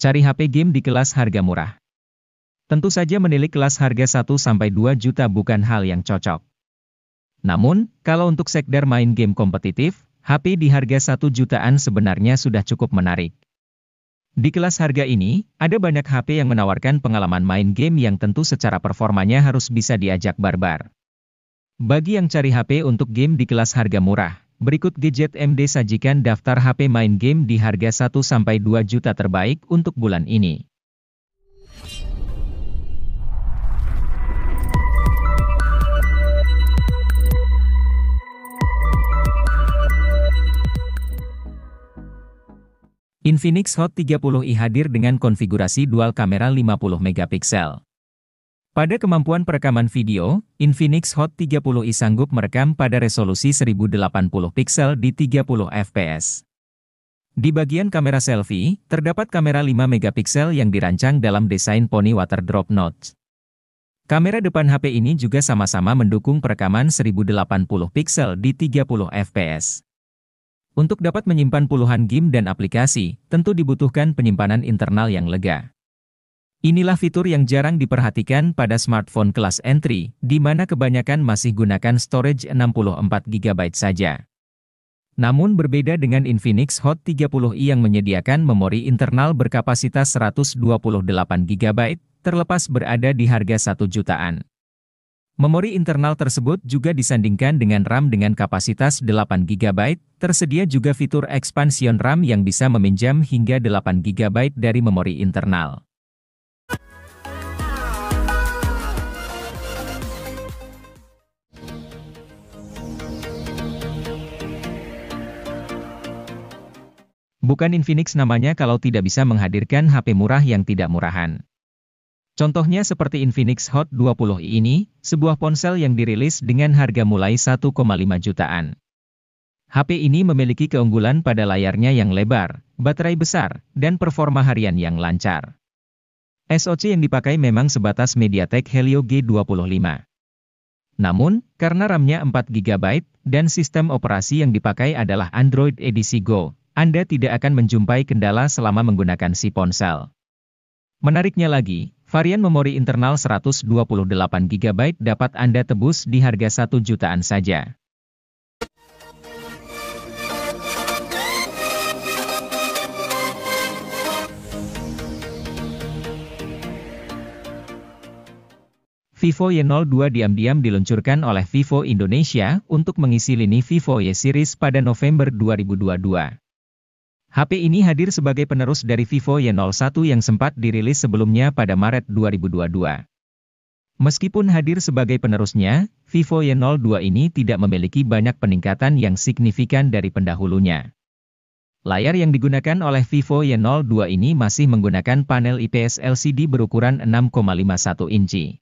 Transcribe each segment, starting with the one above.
Cari HP game di kelas harga murah. Tentu saja menilik kelas harga 1-2 juta bukan hal yang cocok. Namun, kalau untuk sekedar main game kompetitif, HP di harga 1 jutaan sebenarnya sudah cukup menarik. Di kelas harga ini, ada banyak HP yang menawarkan pengalaman main game yang tentu secara performanya harus bisa diajak barbar. Bagi yang cari HP untuk game di kelas harga murah, berikut Gadget MD sajikan daftar HP main game di harga 1-2 juta terbaik untuk bulan ini. Infinix Hot 30i hadir dengan konfigurasi dual kamera 50 megapiksel. Pada kemampuan perekaman video, Infinix Hot 30i sanggup merekam pada resolusi 1080 piksel di 30 fps. Di bagian kamera selfie, terdapat kamera 5 megapiksel yang dirancang dalam desain Pony Water Drop Notch. Kamera depan HP ini juga sama-sama mendukung perekaman 1080 piksel di 30 fps. Untuk dapat menyimpan puluhan game dan aplikasi, tentu dibutuhkan penyimpanan internal yang lega. Inilah fitur yang jarang diperhatikan pada smartphone kelas entry, di mana kebanyakan masih gunakan storage 64 GB saja. Namun berbeda dengan Infinix Hot 30i yang menyediakan memori internal berkapasitas 128 GB, terlepas berada di harga 1 jutaan. Memori internal tersebut juga disandingkan dengan RAM dengan kapasitas 8 GB, tersedia juga fitur expansion RAM yang bisa meminjam hingga 8 GB dari memori internal. Bukan Infinix namanya kalau tidak bisa menghadirkan HP murah yang tidak murahan. Contohnya seperti Infinix Hot 20i ini, sebuah ponsel yang dirilis dengan harga mulai 1,5 jutaan. HP ini memiliki keunggulan pada layarnya yang lebar, baterai besar, dan performa harian yang lancar. SoC yang dipakai memang sebatas MediaTek Helio G25. Namun, karena RAM-nya 4 GB, dan sistem operasi yang dipakai adalah Android edisi Go, Anda tidak akan menjumpai kendala selama menggunakan si ponsel. Menariknya lagi, varian memori internal 128 GB dapat Anda tebus di harga 1 jutaan saja. Vivo Y02 diam-diam diluncurkan oleh Vivo Indonesia untuk mengisi lini Vivo Y Series pada November 2022. HP ini hadir sebagai penerus dari Vivo Y01 yang sempat dirilis sebelumnya pada Maret 2022. Meskipun hadir sebagai penerusnya, Vivo Y02 ini tidak memiliki banyak peningkatan yang signifikan dari pendahulunya. Layar yang digunakan oleh Vivo Y02 ini masih menggunakan panel IPS LCD berukuran 6,51 inci.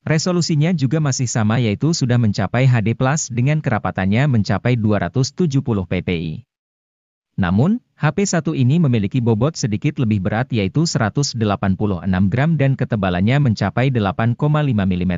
Resolusinya juga masih sama yaitu sudah mencapai HD+ dengan kerapatannya mencapai 270 ppi. Namun, HP1 ini memiliki bobot sedikit lebih berat yaitu 186 gram dan ketebalannya mencapai 8,5 mm.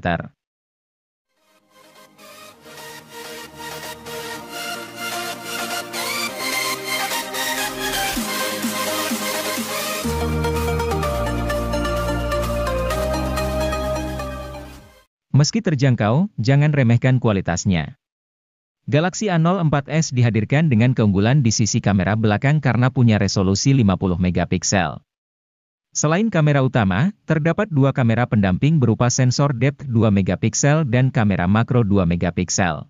Meski terjangkau, jangan remehkan kualitasnya. Galaxy A04s dihadirkan dengan keunggulan di sisi kamera belakang karena punya resolusi 50 megapiksel. Selain kamera utama, terdapat dua kamera pendamping berupa sensor depth 2 megapiksel dan kamera makro 2 megapiksel.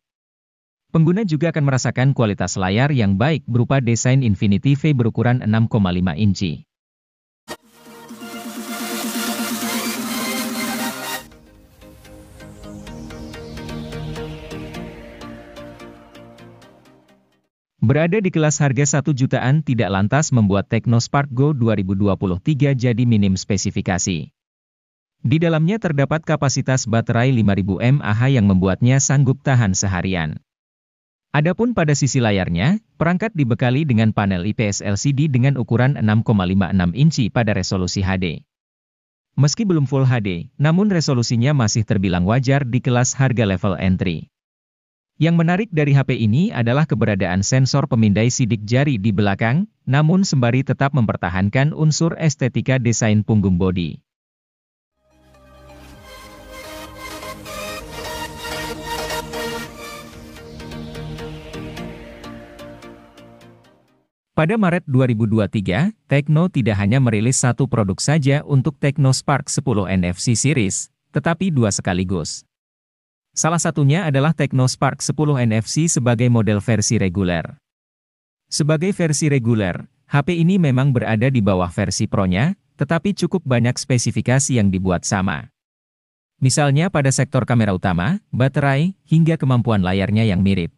Pengguna juga akan merasakan kualitas layar yang baik berupa desain Infinity V berukuran 6,5 inci. Berada di kelas harga 1 jutaan tidak lantas membuat Tecno Spark Go 2023 jadi minim spesifikasi. Di dalamnya terdapat kapasitas baterai 5000 mAh yang membuatnya sanggup tahan seharian. Adapun pada sisi layarnya, perangkat dibekali dengan panel IPS LCD dengan ukuran 6,56 inci pada resolusi HD. Meski belum Full HD, namun resolusinya masih terbilang wajar di kelas harga level entry. Yang menarik dari HP ini adalah keberadaan sensor pemindai sidik jari di belakang, namun sembari tetap mempertahankan unsur estetika desain punggung bodi. Pada Maret 2023, Tecno tidak hanya merilis satu produk saja untuk Tecno Spark 10 NFC Series, tetapi dua sekaligus. Salah satunya adalah Tecno Spark 10 NFC sebagai model versi reguler. Sebagai versi reguler, HP ini memang berada di bawah versi Pro-nya, tetapi cukup banyak spesifikasi yang dibuat sama. Misalnya pada sektor kamera utama, baterai, hingga kemampuan layarnya yang mirip.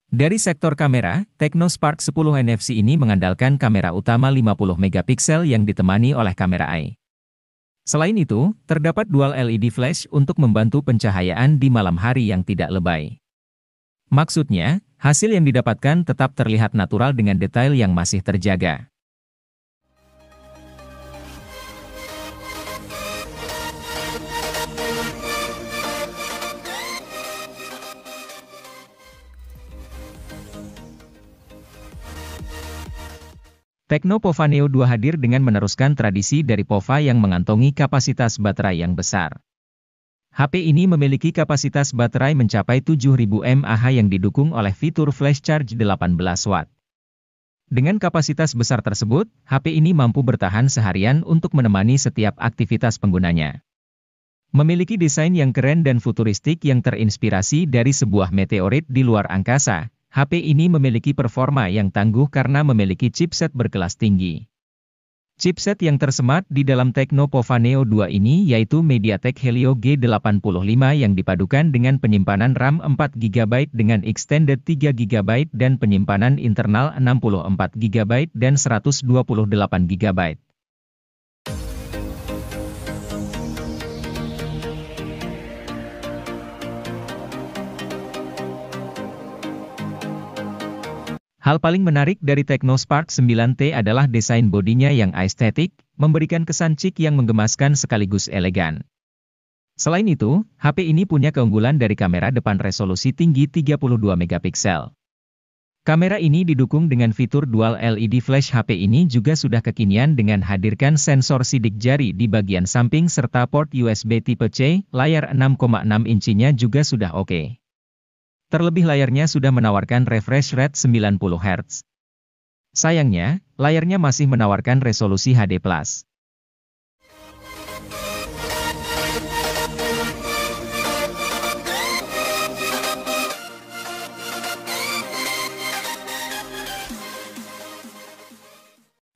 Dari sektor kamera, Tecno Spark 10 NFC ini mengandalkan kamera utama 50 megapiksel yang ditemani oleh kamera AI. Selain itu, terdapat dual LED flash untuk membantu pencahayaan di malam hari yang tidak lebay. Maksudnya, hasil yang didapatkan tetap terlihat natural dengan detail yang masih terjaga. Tecno Pova Neo 2 hadir dengan meneruskan tradisi dari Pova yang mengantongi kapasitas baterai yang besar. HP ini memiliki kapasitas baterai mencapai 7000 mAh yang didukung oleh fitur flash charge 18 watt. Dengan kapasitas besar tersebut, HP ini mampu bertahan seharian untuk menemani setiap aktivitas penggunanya. Memiliki desain yang keren dan futuristik yang terinspirasi dari sebuah meteorit di luar angkasa, HP ini memiliki performa yang tangguh karena memiliki chipset berkelas tinggi. Chipset yang tersemat di dalam Tecno Pova Neo 2 ini yaitu MediaTek Helio G85 yang dipadukan dengan penyimpanan RAM 4GB dengan extended 3GB dan penyimpanan internal 64GB dan 128GB. Hal paling menarik dari Tecno Spark 9T adalah desain bodinya yang estetik, memberikan kesan chic yang menggemaskan sekaligus elegan. Selain itu, HP ini punya keunggulan dari kamera depan resolusi tinggi 32 megapiksel. Kamera ini didukung dengan fitur dual LED flash. HP ini juga sudah kekinian dengan hadirkan sensor sidik jari di bagian samping serta port USB tipe C, layar 6,6 inchinya juga sudah oke. Terlebih layarnya sudah menawarkan refresh rate 90 Hz. Sayangnya, layarnya masih menawarkan resolusi HD+.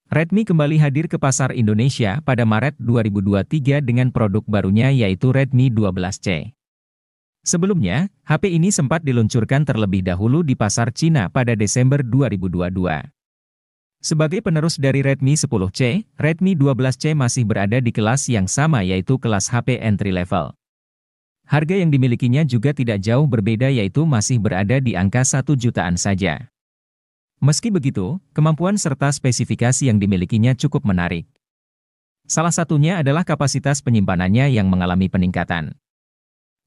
Redmi kembali hadir ke pasar Indonesia pada Maret 2023 dengan produk barunya yaitu Redmi 12C. Sebelumnya, HP ini sempat diluncurkan terlebih dahulu di pasar Cina pada Desember 2022. Sebagai penerus dari Redmi 10C, Redmi 12C masih berada di kelas yang sama yaitu kelas HP entry level. Harga yang dimilikinya juga tidak jauh berbeda yaitu masih berada di angka 1 jutaan saja. Meski begitu, kemampuan serta spesifikasi yang dimilikinya cukup menarik. Salah satunya adalah kapasitas penyimpanannya yang mengalami peningkatan.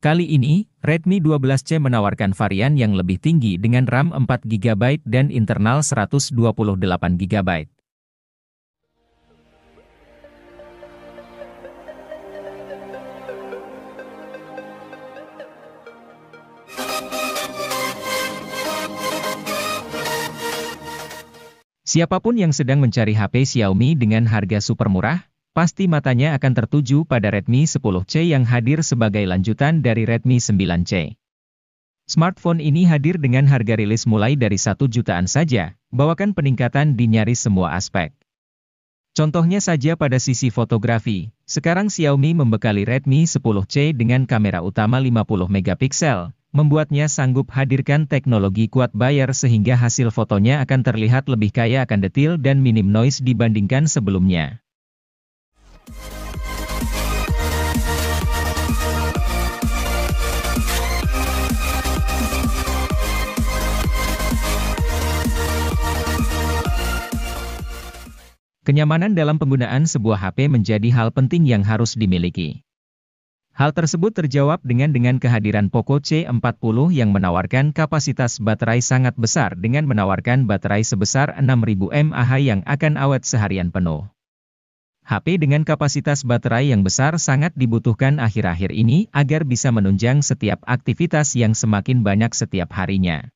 Kali ini, Redmi 12C menawarkan varian yang lebih tinggi dengan RAM 4GB dan internal 128GB. Siapapun yang sedang mencari HP Xiaomi dengan harga super murah, pasti matanya akan tertuju pada Redmi 10C yang hadir sebagai lanjutan dari Redmi 9C. Smartphone ini hadir dengan harga rilis mulai dari 1 jutaan saja, bawakan peningkatan di nyaris semua aspek. Contohnya saja pada sisi fotografi, sekarang Xiaomi membekali Redmi 10C dengan kamera utama 50 megapiksel, membuatnya sanggup hadirkan teknologi quad Bayer sehingga hasil fotonya akan terlihat lebih kaya akan detil dan minim noise dibandingkan sebelumnya. Kenyamanan dalam penggunaan sebuah HP menjadi hal penting yang harus dimiliki. Hal tersebut terjawab dengan kehadiran Poco C40 yang menawarkan kapasitas baterai sangat besar dengan menawarkan baterai sebesar 6000 mAh yang akan awet seharian penuh. HP dengan kapasitas baterai yang besar sangat dibutuhkan akhir-akhir ini agar bisa menunjang setiap aktivitas yang semakin banyak setiap harinya.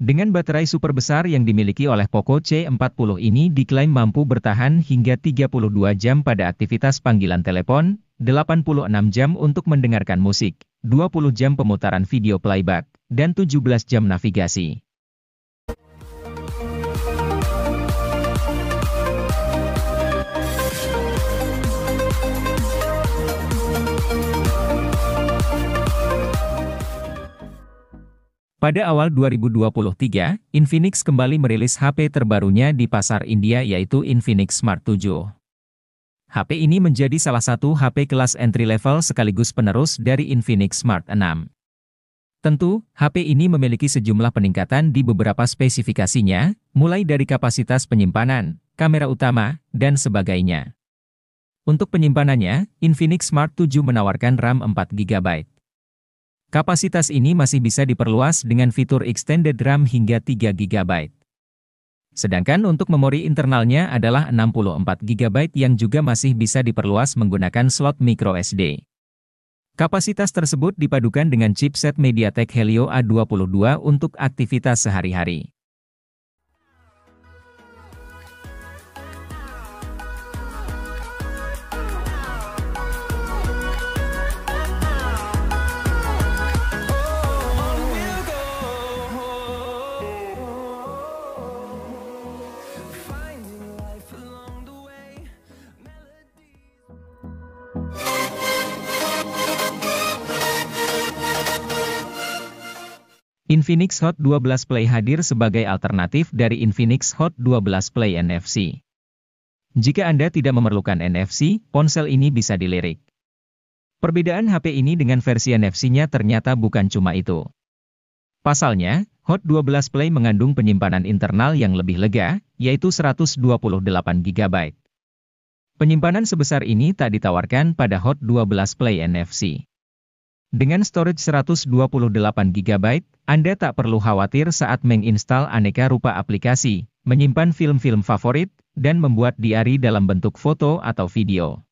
Dengan baterai super besar yang dimiliki oleh Poco C40 ini diklaim mampu bertahan hingga 32 jam pada aktivitas panggilan telepon, 86 jam untuk mendengarkan musik, 20 jam pemutaran video playback, dan 17 jam navigasi. Pada awal 2023, Infinix kembali merilis HP terbarunya di pasar India yaitu Infinix Smart 7. HP ini menjadi salah satu HP kelas entry level sekaligus penerus dari Infinix Smart 6. Tentu, HP ini memiliki sejumlah peningkatan di beberapa spesifikasinya, mulai dari kapasitas penyimpanan, kamera utama, dan sebagainya. Untuk penyimpanannya, Infinix Smart 7 menawarkan RAM 4GB. Kapasitas ini masih bisa diperluas dengan fitur Extended RAM hingga 3GB. Sedangkan untuk memori internalnya adalah 64GB yang juga masih bisa diperluas menggunakan slot microSD. Kapasitas tersebut dipadukan dengan chipset MediaTek Helio A22 untuk aktivitas sehari-hari. Infinix Hot 12 Play hadir sebagai alternatif dari Infinix Hot 12 Play NFC. Jika Anda tidak memerlukan NFC, ponsel ini bisa dilirik. Perbedaan HP ini dengan versi NFC-nya ternyata bukan cuma itu. Pasalnya, Hot 12 Play mengandung penyimpanan internal yang lebih lega, yaitu 128GB. Penyimpanan sebesar ini tak ditawarkan pada Hot 12 Play NFC. Dengan storage 128GB, Anda tak perlu khawatir saat menginstal aneka rupa aplikasi, menyimpan film-film favorit, dan membuat diary dalam bentuk foto atau video.